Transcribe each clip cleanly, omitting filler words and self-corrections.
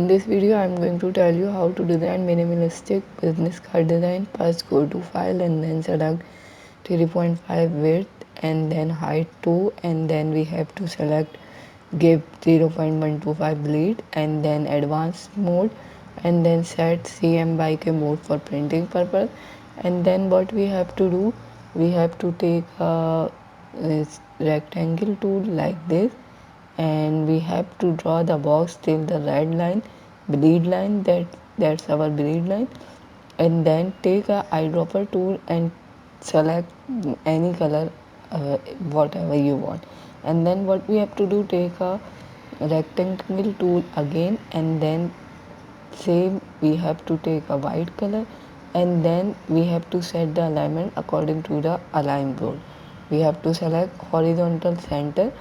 In this video, I'm going to tell you how to design minimalistic business card design. First, go to File and then select 3.5 width and then height 2, and then we have to select give 0.125 bleed and then advanced mode, and then set CM by K mode for printing purpose. And then what we have to do, we have to take a rectangle tool like this, and we have to draw the box till the red line, bleed line, that's our bleed line. And then take a eyedropper tool and select any color, whatever you want. And then what we have to do, take a rectangle tool again, and then same we have to take a white color, and then we have to set the alignment according to the align rule. We have to select horizontal center,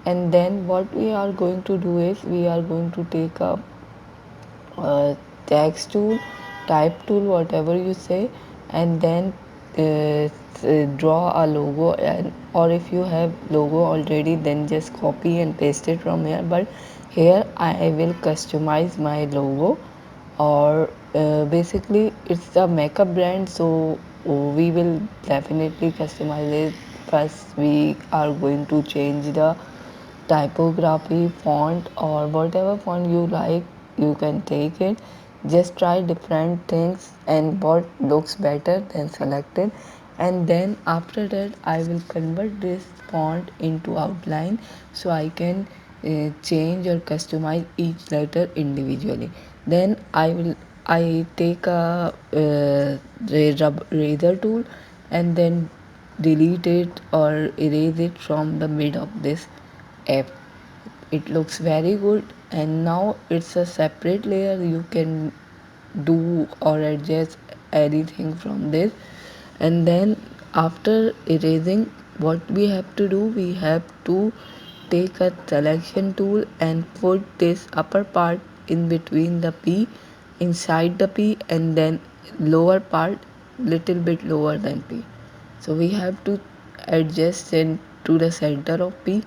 and then what we are going to do is we are going to take a text tool, type tool, whatever you say, and then draw a logo. And or if you have logo already, then just copy and paste it from here. But here I will customize my logo, or basically it's a makeup brand, so we will definitely customize it. First we are going to change the typography, font, or whatever font you like, you can take it. Just try different things and what looks better, then select it. And then after that I will convert this font into outline, so I can change or customize each letter individually. Then I take a razor tool and then delete it or erase it from the mid of this app. It looks very good, and now it's a separate layer. You can do or adjust anything from this. And then after erasing, what we have to do, we have to take a selection tool and put this upper part in between the P, inside the P, and then lower part little bit lower than P. So we have to adjust it to the center of P.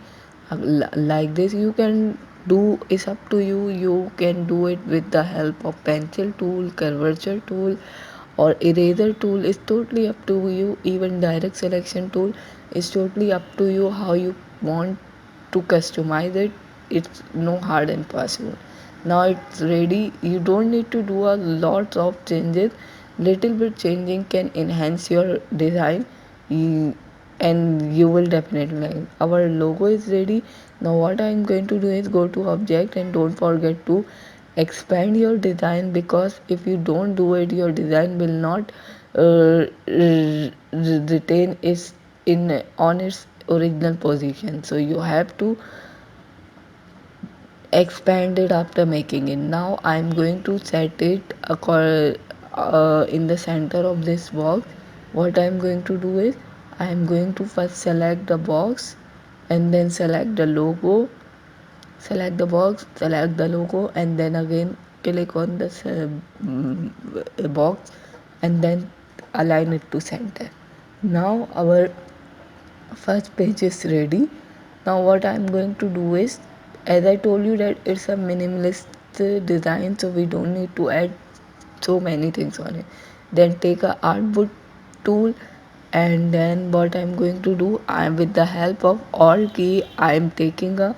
Like this you can do, is up to you. You can do it with the help of pencil tool, curvature tool, or eraser tool. Is totally up to you. Even direct selection tool is totally up to you how you want to customize it. It's no hard and possible. Now it's ready. You don't need to do a lot of changes. Little bit changing can enhance your design. And you will definitely like. Our logo is ready. Now what I'm going to do is go to object, and don't forget to expand your design, because if you don't do it, your design will not retain its in on its original position. So you have to expand it after making it. Now I'm going to set it in the center of this box. What I'm going to do is I'm going to first select the box, and then select the logo, select the box, select the logo, and then again click on the box, and then align it to center. Now our first page is ready. Now what I'm going to do is, as I told you that it's a minimalist design, so we don't need to add so many things on it. Then take a artboard tool, and then what I'm going to do, I'm with the help of alt key, I'm taking a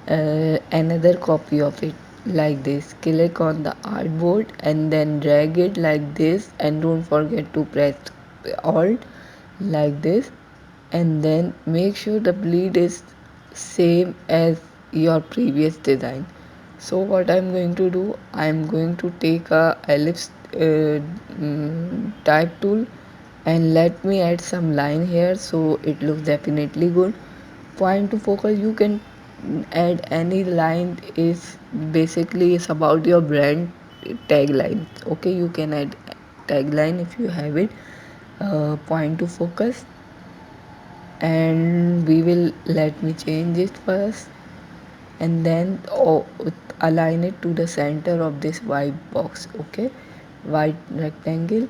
another copy of it like this. Click on the artboard and then drag it like this, and don't forget to press alt like this. And then make sure the bleed is same as your previous design. So what I'm going to do, I'm going to take a ellipse type tool, and let me add some line here so it looks definitely good. Point to focus, you can add any line, is basically it's about your brand tagline. Okay, you can add tagline if you have it. Point to focus, and we will, let me change it first, and then align it to the center of this white box. Okay, white rectangle,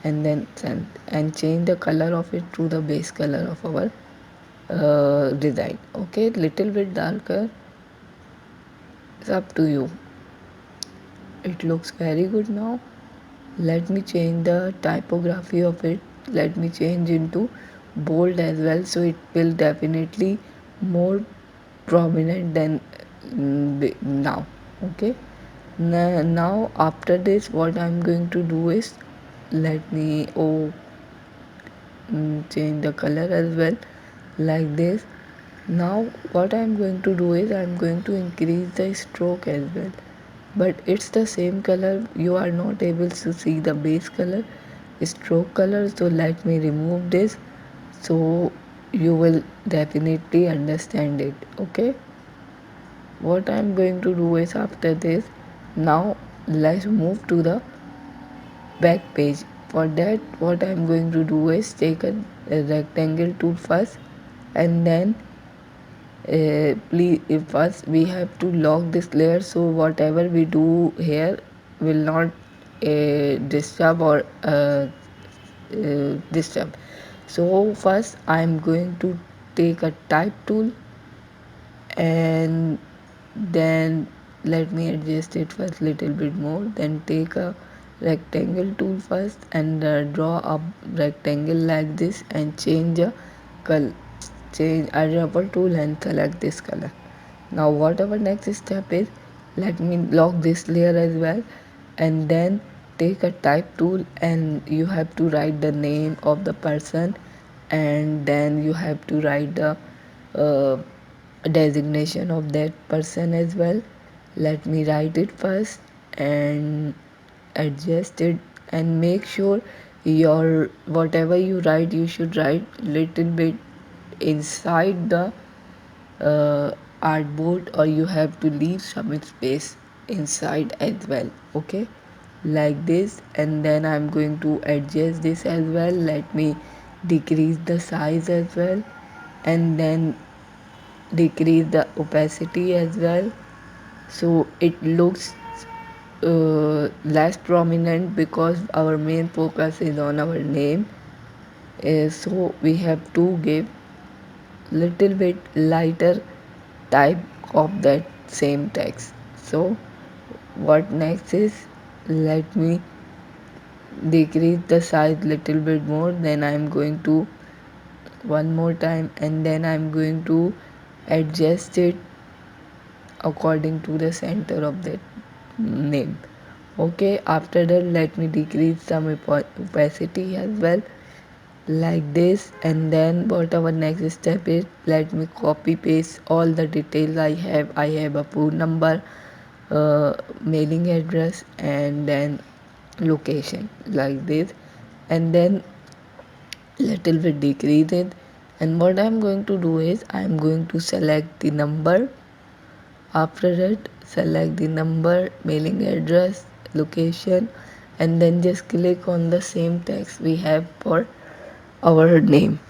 and then send and change the color of it to the base color of our design. Okay, little bit darker, it's up to you. it looks very good now. Let me change the typography of it. Let me change into bold as well, so it will definitely more prominent than now. Okay, now after this what I'm going to do is, let me change the color as well, like this. Now what I'm going to do is I'm going to increase the stroke as well, but it's the same color. You are not able to see the base color, stroke color, so let me remove this, so you will definitely understand it. Okay, what I'm going to do is, after this, now let's move to the back page. For that what I'm going to do is take a rectangle tool first, and then please first we have to lock this layer, so whatever we do here will not disturb or disturb. So first I'm going to take a type tool, and then let me adjust it first little bit more, then take a rectangle tool first and draw a rectangle like this, and change a color, change a rubber tool and select this color. Now whatever next step is, let me lock this layer as well, and then take a type tool, and you have to write the name of the person, and then you have to write the uh, designation of that person as well. Let me write it first and adjust it, and make sure your whatever you write, you should write little bit inside the artboard, or you have to leave some space inside as well. Okay, like this, and then I'm going to adjust this as well. Let me decrease the size as well, and then decrease the opacity as well, so it looks less prominent, because our main focus is on our name. So we have to give little bit lighter type of that same text. So what next is, let me decrease the size little bit more, then I'm going to one more time, and then I'm going to adjust it according to the center of that name. Okay, after that let me decrease some opacity as well, like this, and then what our next step is, let me copy paste all the details I have a phone number, mailing address, and then location, like this, and then little bit decrease it. And what I'm going to do is I'm going to select the number. After that select the number, mailing address, location, and then just click on the same text we have for our name,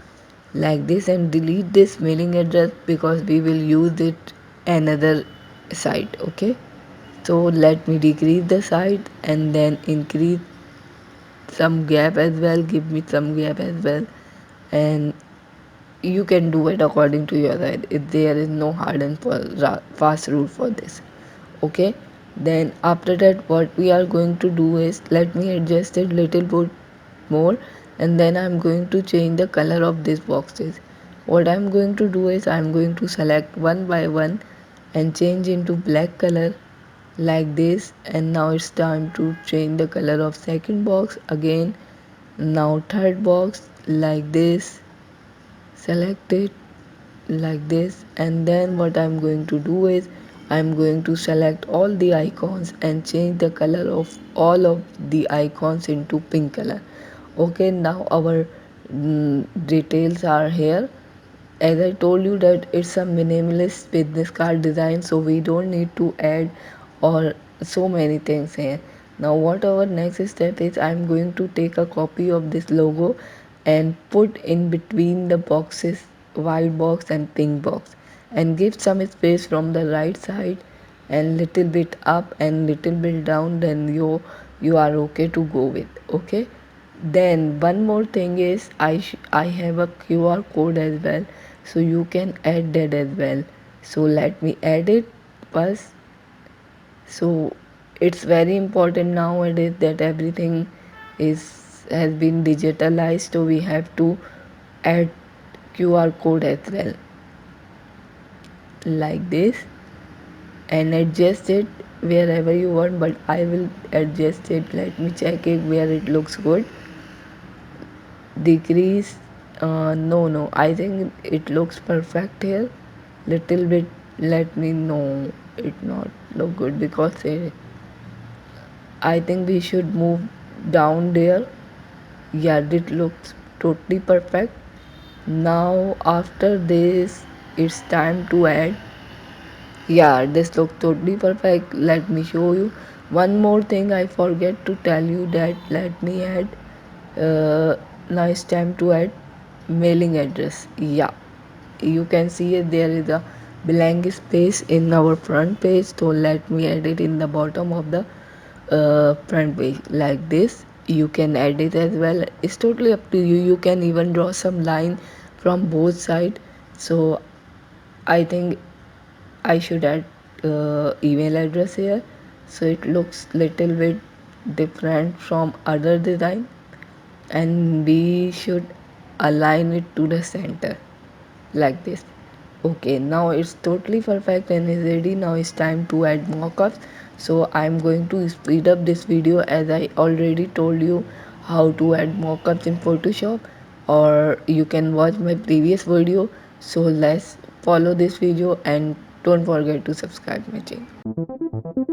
like this, and delete this mailing address because we will use it another site. Okay, so let me decrease the site and then increase some gap as well, give me some gap as well, and you can do it according to your side. If there is no hard and fast rule for this. Okay, then after that what we are going to do is, let me adjust it little bit more, and then I'm going to change the color of these boxes. What I'm going to do is I'm going to select one by one and change into black color, like this, and now it's time to change the color of second box again. Now third box, like this, select it like this, and then what I'm going to do is I'm going to select all the icons and change the color of all of the icons into pink color. Okay, now our details are here. As I told you that it's a minimalist business card design, so we don't need to add or so many things here. Now what our next step is, I'm going to take a copy of this logo and put in between the boxes, white box and pink box, and give some space from the right side and little bit up and little bit down, then you are okay to go with. Okay, then one more thing is I have a QR code as well, so you can add that as well. So let me add it first. So It's very important nowadays that everything is has been digitalized, so we have to add QR code as well, like this, and adjust it wherever you want, but I will adjust it. Let me check it where it looks good. Decrease, no, I think it looks perfect here. Little bit, let me know it not look good because I think we should move down there. Yeah, it looks totally perfect. Now after this, it's time to add. Yeah, this looks totally perfect. Let me show you one more thing. I forget to tell you that. Let me add. Now it's time to add mailing address. Yeah, you can see it, there is a blank space in our front page, so let me add it in the bottom of the front page like this. You can add it as well, it's totally up to you. You can even draw some line from both sides. So I think I should add email address here, so it looks little bit different from other design, and we should align it to the center like this. Okay, now it's totally perfect and is ready. Now it's time to add mockups. So I'm going to speed up this video, as I already told you how to add mockups in Photoshop, or you can watch my previous video. So let's follow this video and don't forget to subscribe my channel.